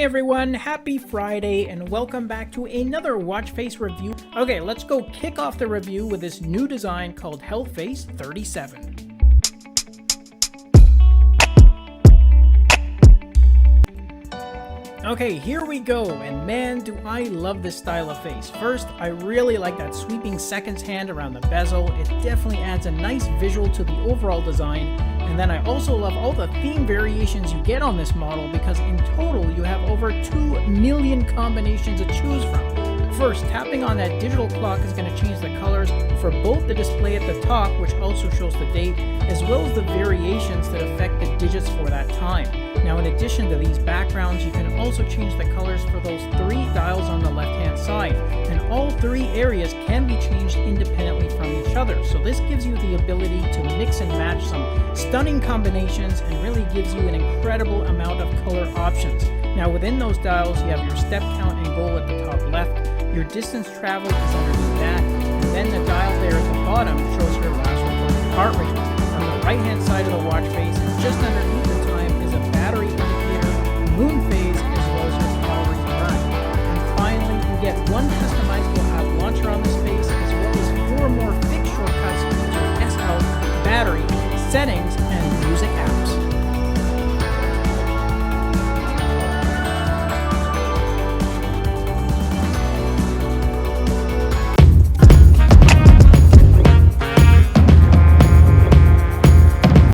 everyone, happy Friday and welcome back to another watch face review. Okay, let's go kick off the review with this new design called Health Face 37. Okay, here we go, and man do I love this style of face. First, I really like that sweeping seconds hand around the bezel. It definitely adds a nice visual to the overall design. And then I also love all the theme variations you get on this model because in total you have over 2 million combinations to choose from. First, tapping on that digital clock is going to change the colors for both the display at the top, which also shows the date, as well as the variations that affect the digits for that time. Now, in addition to these backgrounds, you can also change the colors for those 3 dials on the left-hand side, and all 3 areas can be changed independently from each other. So this gives you the ability to mix and match some stunning combinations and really gives you an incredible amount of color options. Now, within those dials, you have your step count and goal at the top left. Your distance traveled is underneath that.